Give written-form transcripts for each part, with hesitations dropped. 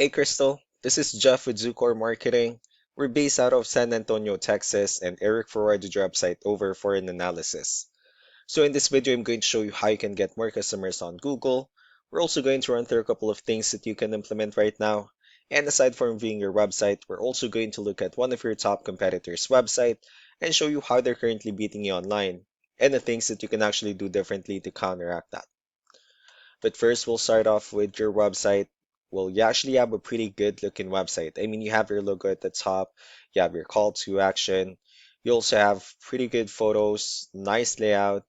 Hey Crystal, this is Jeff with Zucor Marketing. We're based out of San Antonio, Texas, and Eric forwarded your website over for an analysis. So in this video, I'm going to show you how you can get more customers on Google. We're also going to run through a couple of things that you can implement right now. And aside from viewing your website, we're also going to look at one of your top competitors' website and show you how they're currently beating you online and the things that you can actually do differently to counteract that. But first, we'll start off with your website. Well, you actually have a pretty good looking website. I mean, you have your logo at the top, you have your call to action, you also have pretty good photos, nice layout,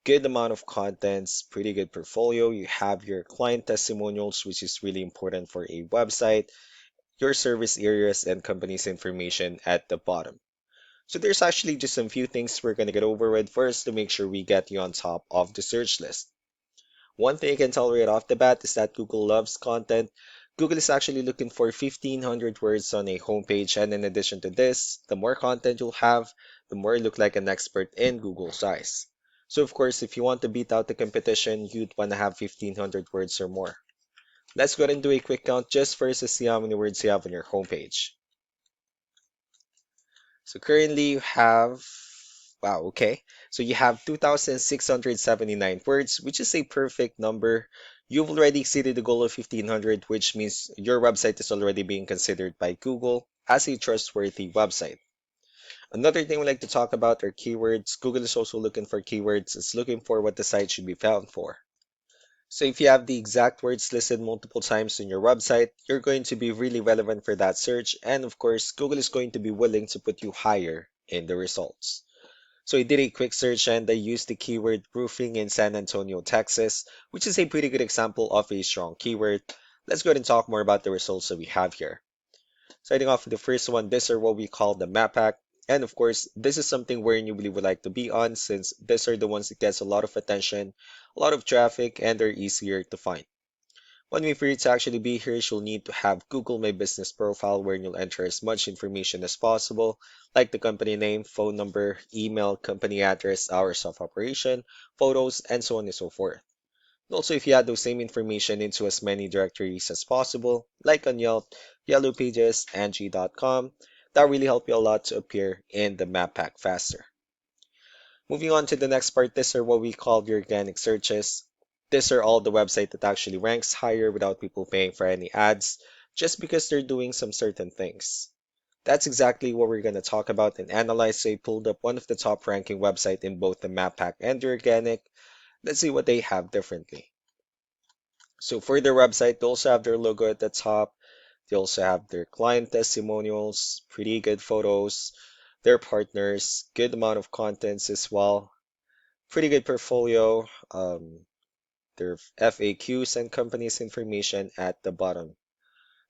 good amount of contents, pretty good portfolio. You have your client testimonials, which is really important for a website, your service areas, and company's information at the bottom. So there's actually just some few things we're going to get over with first to make sure we get you on top of the search list. One thing I can tell right off the bat is that Google loves content. Google is actually looking for 1,500 words on a homepage, and in addition to this, the more content you'll have, the more you look like an expert in Google's eyes. So of course, if you want to beat out the competition, you'd want to have 1,500 words or more. Let's go ahead and do a quick count just first to see how many words you have on your homepage. So currently you have, wow, okay. So you have 2,679 words, which is a perfect number. You've already exceeded the goal of 1,500, which means your website is already being considered by Google as a trustworthy website. Another thing we like to talk about are keywords. Google is also looking for keywords. It's looking for what the site should be found for. So if you have the exact words listed multiple times on your website, you're going to be really relevant for that search. And of course, Google is going to be willing to put you higher in the results. So I did a quick search and I used the keyword roofing in San Antonio, Texas, which is a pretty good example of a strong keyword. Let's go ahead and talk more about the results that we have here. Starting off with the first one, these are what we call the map pack. And of course, this is something where you really would like to be on since these are the ones that gets a lot of attention, a lot of traffic, and they're easier to find. One way for you to actually be here is you'll need to have Google My Business profile where you'll enter as much information as possible, like the company name, phone number, email, company address, hours of operation, photos, and so on and so forth. Also, if you add those same information into as many directories as possible, like on Yelp, Yellow Pages, Angie.com, that really help you a lot to appear in the map pack faster. Moving on to the next part, these are what we call the organic searches. These are all the website that actually ranks higher without people paying for any ads, just because they're doing some certain things. That's exactly what we're going to talk about and analyze. So I pulled up one of the top ranking website in both the map pack and the organic. Let's see what they have differently. So for their website, they also have their logo at the top. They also have their client testimonials, pretty good photos, their partners, good amount of contents as well, pretty good portfolio, their FAQs and company's information at the bottom.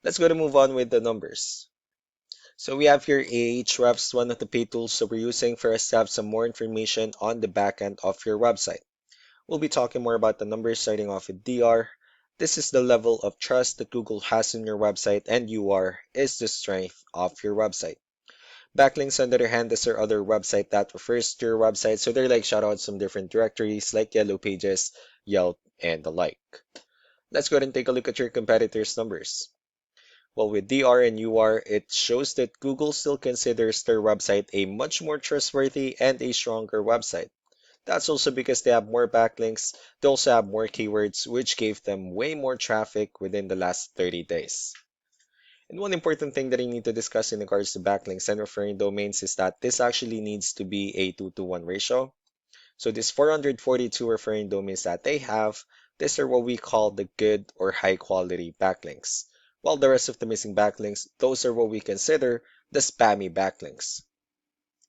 Let's go to move on with the numbers. So we have here Ahrefs, one of the paid tools that we're using for us to have some more information on the back end of your website. We'll be talking more about the numbers starting off with DR. This is the level of trust that Google has in your website, and UR is the strength of your website. Backlinks, on the other hand, these are other website that refers to your website, so they're like shoutouts from different directories like Yellow Pages, Yelp, and the like. Let's go ahead and take a look at your competitors' numbers. Well, with DR and UR, it shows that Google still considers their website a much more trustworthy and a stronger website. That's also because they have more backlinks, they also have more keywords, which gave them way more traffic within the last 30 days. And one important thing that I need to discuss in regards to backlinks and referring domains is that this actually needs to be a 2-to-1 ratio. So these 442 referring domains that they have, these are what we call the good or high quality backlinks. While the rest of the missing backlinks, those are what we consider the spammy backlinks.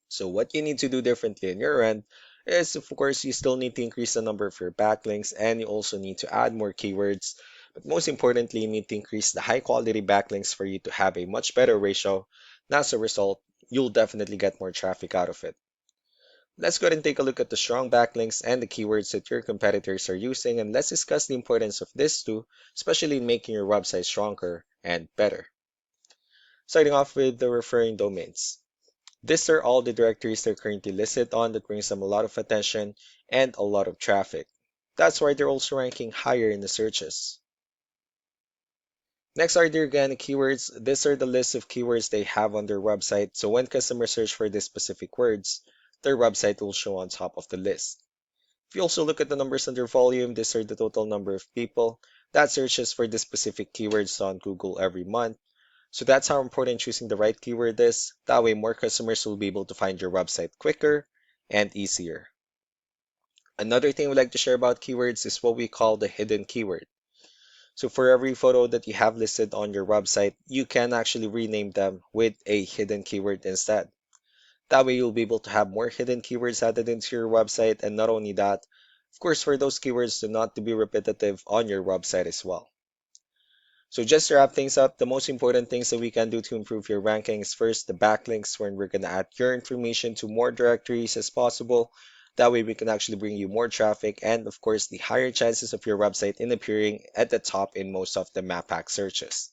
So what you need to do differently on your end is, of course, you still need to increase the number of your backlinks and you also need to add more keywords. But most importantly, you need to increase the high quality backlinks for you to have a much better ratio. And as a result, you'll definitely get more traffic out of it. Let's go ahead and take a look at the strong backlinks and the keywords that your competitors are using, and let's discuss the importance of this too, especially in making your website stronger and better. Starting off with the referring domains. These are all the directories they're currently listed on that brings them a lot of attention and a lot of traffic. That's why they're also ranking higher in the searches. Next are the organic keywords. These are the list of keywords they have on their website. So when customers search for these specific words, their website will show on top of the list. If you also look at the numbers under volume, these are the total number of people that searches for the specific keywords on Google every month. So that's how important choosing the right keyword is. That way more customers will be able to find your website quicker and easier. Another thing we like to share about keywords is what we call the hidden keyword. So for every photo that you have listed on your website, you can actually rename them with a hidden keyword instead. That way you'll be able to have more hidden keywords added into your website, and not only that, of course, for those keywords to not to be repetitive on your website as well. So just to wrap things up, the most important things that we can do to improve your rankings, first, the backlinks, when we're going to add your information to more directories as possible. That way we can actually bring you more traffic and, of course, the higher chances of your website in appearing at the top in most of the map pack searches.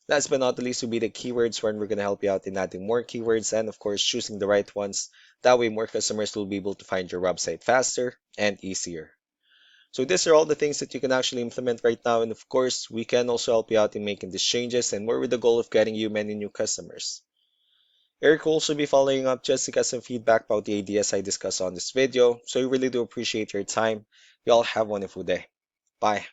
Last but not least will be the keywords, when we're going to help you out in adding more keywords and, of course, choosing the right ones. That way more customers will be able to find your website faster and easier. So these are all the things that you can actually implement right now. And of course, we can also help you out in making these changes and more with the goal of getting you many new customers. Eric will also be following up just to get some feedback about the ideas I discussed on this video. So we really do appreciate your time. You all have a wonderful day. Bye.